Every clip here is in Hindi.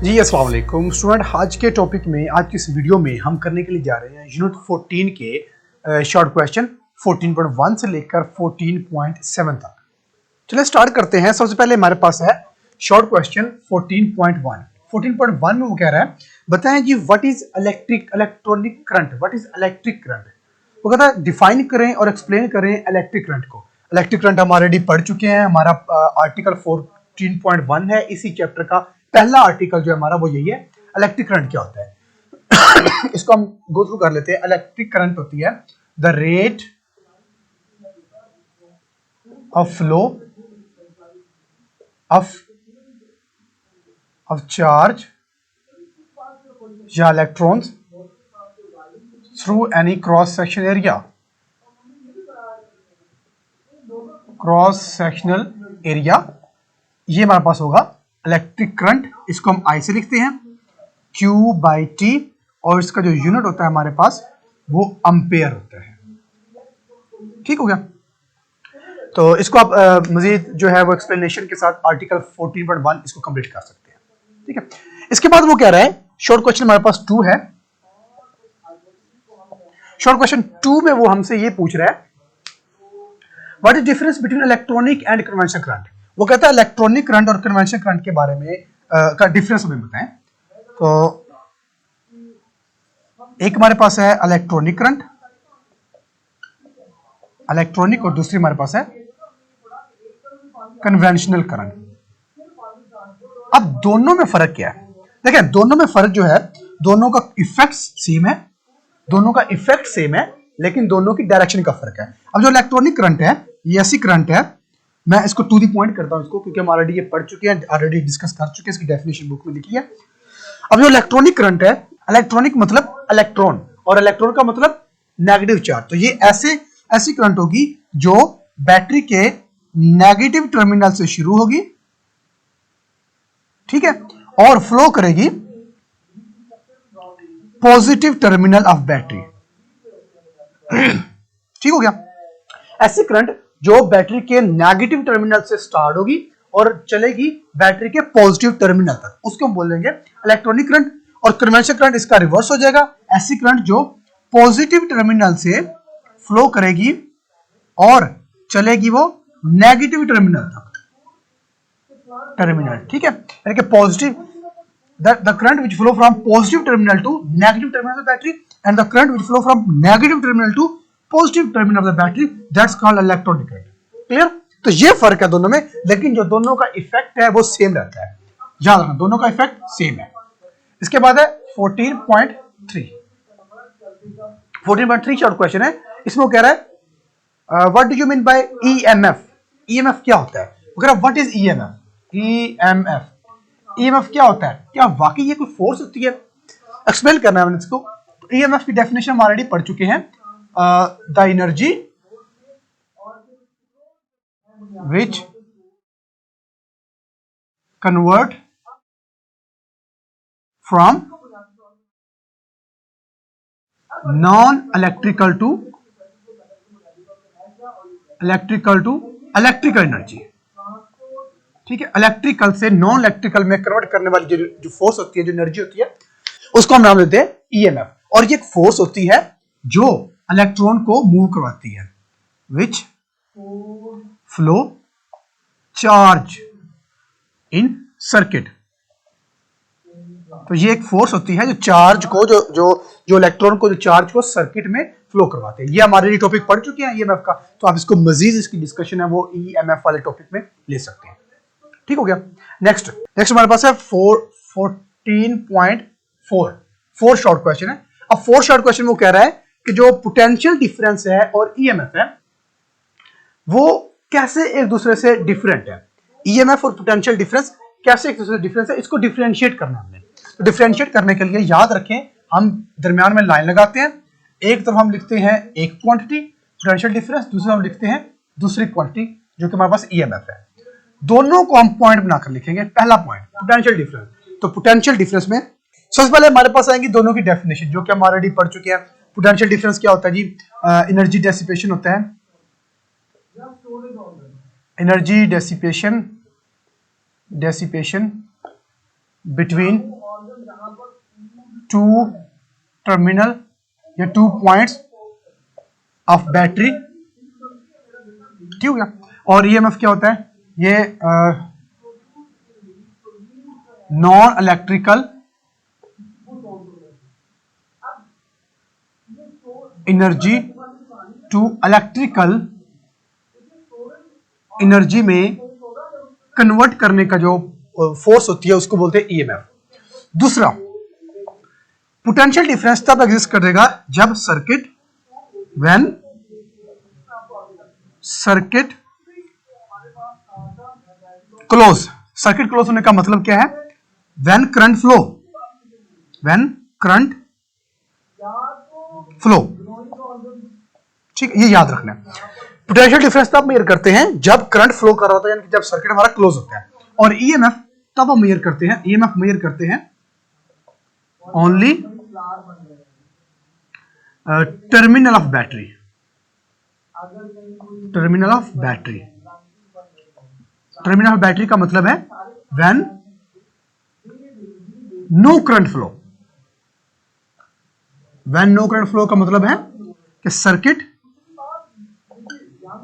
जी अस्सलाम वालेकुम स्टूडेंट। आज के टॉपिक में, आज की इस वीडियो में हम करने के लिए जा रहे हैं यूनिट 14 के शॉर्ट क्वेश्चन 14.1 से लेकर 14.7 तक। चलिए स्टार्ट करते हैं। सबसे पहले हमारे पास है शॉर्ट क्वेश्चन 14.1। 14.1 में वो कह रहा है बताएं जी what is electronic current. What is electric current? वो कहता है डिफाइन करें और एक्सप्लेन करें इलेक्ट्रिक करंट को। इलेक्ट्रिक करंट हम ऑलरेडी पढ़ चुके हैं। हमारा आर्टिकल 14.1 है, इसी चैप्टर का पहला आर्टिकल जो है हमारा वो यही है, इलेक्ट्रिक करंट क्या होता है। इसको हम गो थ्रू कर लेते हैं। इलेक्ट्रिक करंट होती है the rate of flow of charge या electrons through any cross section area. Cross sectional area ये हमारे पास होगा इलेक्ट्रिक करंट। इसको हम आई से लिखते हैं Q/T, और इसका जो यूनिट होता है हमारे पास वो एम्पेयर होता है। ठीक हो गया। तो इसको आप मजीद जो है वो एक्सप्लेनेशन के साथ आर्टिकल 14.1 इसको कंप्लीट कर सकते हैं। ठीक है। इसके बाद वो कह रहा है शॉर्ट क्वेश्चन हमारे पास 2 है। शॉर्ट क्वेश्चन 2 में वो हमसे ये पूछ रहा है what is difference between electronic and conventional current. वो कहता है इलेक्ट्रॉनिक करंट और कन्वेंशनल करंट के बारे में का डिफरेंस हमें बताएं। तो एक हमारे पास है इलेक्ट्रॉनिक करंट, इलेक्ट्रॉनिक, और दूसरी हमारे पास है कन्वेंशनल करंट। अब दोनों में फर्क क्या है? देखें, दोनों में फर्क जो है, दोनों का इफेक्ट सेम है, दोनों का इफेक्ट सेम है, लेकिन दोनों की डायरेक्शन का फर्क है। अब जो इलेक्ट्रॉनिक करंट है ये ऐसी करंट है, मैं इसको टू दी पॉइंट करता हूं इसको, क्योंकि हम ऑलरेडी ये पढ़ चुके हैं, ऑलरेडी डिस्कस कर चुके हैं, इसकी डेफिनेशन बुक में लिखी है। अब जो इलेक्ट्रॉनिक करंट है, इलेक्ट्रॉनिक मतलब इलेक्ट्रॉन, और इलेक्ट्रॉन का मतलब नेगेटिव चार्ज। तो ये ऐसी करंट होगी जो बैटरी के नेगेटिव टर्मिनल से शुरू होगी, ठीक है, और फ्लो करेगी पॉजिटिव टर्मिनल ऑफ बैटरी। ठीक हो गया। ऐसी करंट जो बैटरी के नेगेटिव टर्मिनल से स्टार्ट होगी और चलेगी बैटरी के पॉजिटिव टर्मिनल तक, उसको हम बोलेंगे इलेक्ट्रॉनिक करंट। और कन्वेंशनल करंट इसका रिवर्स हो जाएगा, ऐसी करंट जो पॉजिटिव टर्मिनल से फ्लो करेगी और चलेगी वो नेगेटिव टर्मिनल तक। ठीक है, यानी कि positive the current which flow from positive terminal to negative terminal of the battery, and the current which flow from negative terminal to positive terminal of the battery, that's called electronic current. Clear? तो ये फर्क है दोनों में, लेकिन जो दोनों का इफेक्ट है वो सेम रहता है। याद रखना, दोनों का इफेक्ट सेम है। इसके बाद है 14.3। 14.3 शॉर्ट क्वेश्चन है। इसमें वो कह रहा है what do you mean by EMF। EMF क्या होता है? वो कह रहा है व्हाट इज EMF। EMF क्या होता है? क्या वाकई ये कोई फोर्स होती है? एक्सप्लेन करना है मैंने इसको। EMF की डेफिनेशन हम ऑलरेडी पढ़ चुके हैं, the energy which convert from non electrical to electrical energy. ठीक है, इलेक्ट्रिकल से नॉन इलेक्ट्रिकल में कन्वर्ट करने वाली जो फोर्स होती है, जो एनर्जी होती है, उसको हम नाम देते हैं EMF। और ये एक फोर्स होती है जो इलेक्ट्रॉन को मूव करवाती है, विच फ्लो चार्ज इन सर्किट। तो ये एक फोर्स होती है जो चार्ज को जो इलेक्ट्रॉन को, जो चार्ज को सर्किट में फ्लो करवाते हैं। ये हमारे लिए टॉपिक पढ़ चुके हैं EMF का, तो आप इसको मजीद इसकी डिस्कशन है वो EMF वाले टॉपिक में ले सकते हैं। ठीक हो गया। नेक्स्ट हमारे पास है 14.4 शॉर्ट क्वेश्चन है। अब 4 शॉर्ट क्वेश्चन वो कह रहा है कि जो पोटेंशियल डिफरेंस है और EMF है वो कैसे एक दूसरे से डिफरेंट है। EMF और पोटेंशियल डिफरेंस कैसे एक दूसरे से डिफरेंस है, इसको डिफरेंशिएट करना है हमने। तो डिफरेंशिएट करने के लिए याद रखें, हम दरमियान में लाइन लगाते हैं। एक तरफ हम लिखते हैं एक क्वांटिटी पोटेंशियल डिफरेंस, दूसरी हम लिखते हैं दूसरी क्वांटिटी जो कि हमारे पास EMF है। दोनों को हम पॉइंट बनाकर लिखेंगे। पहला पॉइंट पोटेंशियल डिफरेंस। तो पोटेंशियल डिफरेंस में सबसे पहले हमारे पास आएंगी दोनों की डेफिनेशन, जो कि हम ऑलरेडी पढ़ चुके हैं। पोटेंशियल डिफरेंस क्या होता है जी? एनर्जी डेसिपेशन होता है, energy dissipation between two terminal या 2 पॉइंट्स ऑफ बैटरी। ठीक हो गया। और ईएमएफ क्या होता है? ये non electrical energy to electrical energy में कन्वर्ट करने का जो फोर्स होती है उसको बोलते हैं ईएमएफ। दूसरा, पोटेंशियल डिफरेंस तब एग्जिस्ट करेगा जब सर्किट क्लोज। सर्किट क्लोज होने का मतलब क्या है? When current flow. ठीक, ये याद रखना है। पोटेंशियल डिफरेंस तब मेजर करते हैं जब करंट फ्लो कर रहा होता है, यानी कि जब सर्किट हमारा क्लोज होता है। और ईएमएफ तब हम मेजर करते हैं only terminal of battery. Terminal of battery का मतलब है व्हेन नो करंट फ्लो का मतलब है कि सर्किट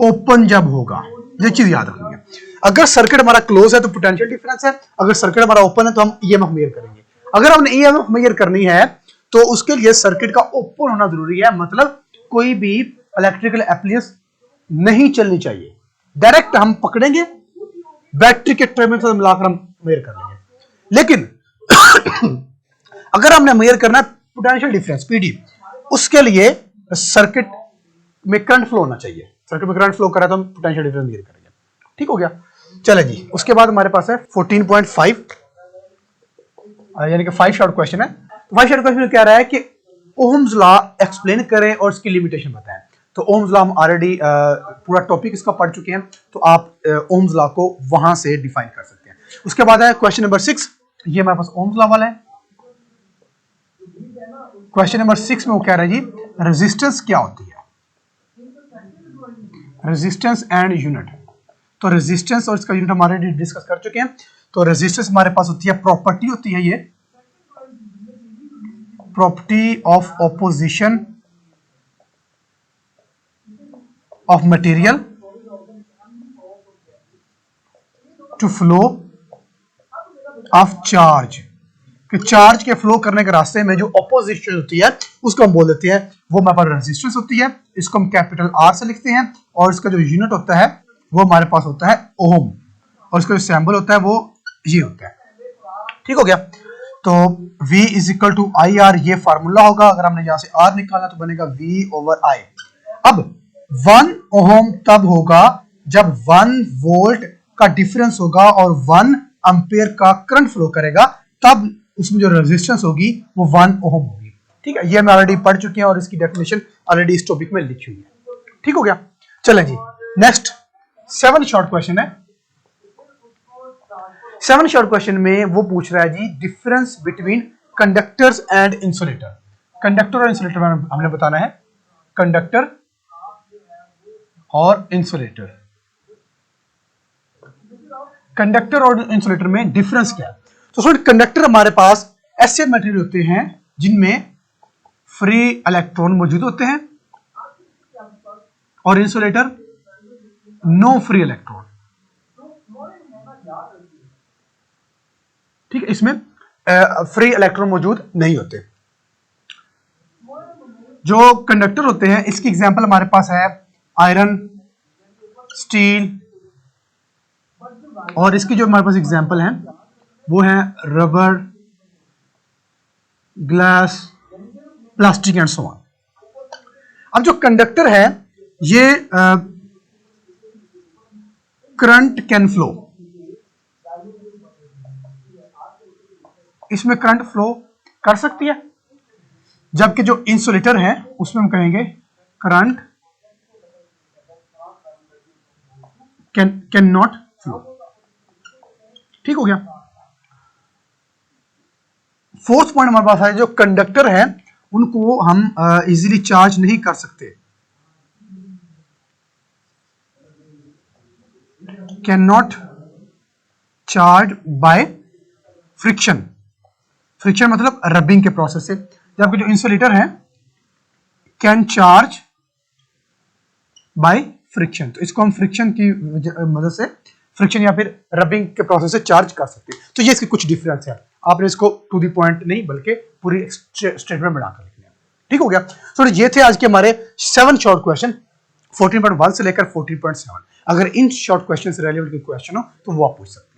ओपन जब होगा। ये चीज याद रखनी है। अगर सर्किट हमारा क्लोज है तो पोटेंशियल डिफरेंस है, अगर सर्किट हमारा ओपन है तो हम ईएमएफ मेजर करेंगे। अगर हमने ईएमएफ मेजर करनी है तो उसके लिए सर्किट का ओपन होना जरूरी है, मतलब कोई भी इलेक्ट्रिकल एप्लायंस नहीं चलनी चाहिए। डायरेक्ट हम पकड़ेंगे, बैटरी के टर्मिनल से मिलाकर हम मेजर कर लेंगे। लेकिन अगर हमने मेजर करना है पोटेंशियल डिफरेंस पीडी, उसके लिए सर्किट में करंट फ्लो होना चाहिए। सर्किट में करंट फ्लो कर रहा है तो हम पोटेंशियल डिफरेंस मेजर करेंगे। ठीक हो गया। चले जी, उसके बाद हमारे पास है 14.5, यानी कि 5 शॉर्ट क्वेश्चन है। 5 शॉर्ट क्वेश्चन में क्या रहा है कि ओम्स लॉ एक्सप्लेन करें और इसकी लिमिटेशन बताएं। तो ओम्स लॉ हम ऑलरेडी पूरा टॉपिक इसका पढ़ चुके हैं, तो आप ओम्स लॉ को वहां से डिफाइन कर सकते हैं। उसके बाद है क्वेश्चन नंबर 6, ये हमारे पास ओम्स लॉ वाला है। क्वेश्चन नंबर 6 में वो कह रहा है जी रेजिस्टेंस क्या होती है, रेजिस्टेंस एंड यूनिट। तो रेजिस्टेंस और इसका यूनिट हमारे डिस्कस कर चुके हैं। तो रेजिस्टेंस हमारे पास होती है, प्रॉपर्टी होती है, ये property of opposition of material to flow of charge. कि चार्ज के फ्लो करने के रास्ते में जो ऑपोजिशन होती है उसको हम बोल देते हैं, वो हमारे पास रेजिस्टेंस होती है। इसको हम कैपिटल आर से लिखते हैं और इसका जो यूनिट होता है वो हमारे पास होता है ओम, और इसका जो सिंबल होता है वो ये होता है। ठीक हो गया। तो V is equal to I R, ये फार्मूला होगा। अगर हमने यहां से R निकाला तो बनेगा V ओवर I। अब 1 ओम तब होगा जब 1 वोल्ट का डिफरेंस होगा और 1 एम्पियर का करंट फ्लो करेगा, तब उसमें जो रेजिस्टेंस होगी वो 1 ओम होगी। ठीक है, ये हम ऑलरेडी पढ़ चुके हैं और इसकी डेफिनेशन ऑलरेडी इस टॉपिक में लिखी हुई है। ठीक हो गया। चलें जी, नेक्स्ट 7 शॉर्ट क्वेश्चन है। 7 शॉर्ट क्वेश्चन में वो पूछ रहा है जी difference between conductors and insulator. Conductor और इंसुलेटर हमने बताना है, कंडक्टर और इंसुलेटर। कंडक्टर और इंसुलेटर में डिफरेंस क्या है? तो सर, कंडक्टर हमारे पास ऐसे मटेरियल होते हैं जिनमें फ्री इलेक्ट्रॉन मौजूद होते हैं, और इंसुलेटर नो फ्री इलेक्ट्रॉन। ठीक है, इसमें फ्री इलेक्ट्रॉन मौजूद नहीं होते। जो कंडक्टर होते हैं इसकी एग्जांपल हमारे पास है आयरन, स्टील, और इसकी जो हमारे पास एग्जांपल हैं वो है rubber, glass, plastic and so on. अब जो कंडक्टर है ये करंट कैन फ्लो, इसमें करंट फ्लो कर सकती है, जबकि जो इंसुलेटर है उसमें हम कहेंगे करंट कैन नॉट फ्लो। ठीक हो गया। फोर्थ पॉइंट हमारे पास है, जो कंडक्टर है उनको हम इजीली चार्ज नहीं कर सकते, can not charge by friction. Friction मतलब रबिंग के प्रोसेस से। जबकि जो इंसुलेटर है कैन चार्ज बाय फ्रिक्शन, तो इसको हम फ्रिक्शन की मदद से, फ्रिक्शन या फिर रबिंग के प्रोसेस से चार्ज कर सकते हैं। तो ये इसके कुछ डिफरेंस है, आपने इसको टू द पॉइंट नहीं बल्कि पूरी स्टेटमेंट बनाकर लिखना है। ठीक हो गया। तो ये थे आज के हमारे 7 शॉर्ट क्वेश्चन 14.1 से लेकर 14.7। अगर इन शॉर्ट क्वेश्चन से रिलेटेड कोई क्वेश्चन हो तो वो आप पूछ सकते हैं।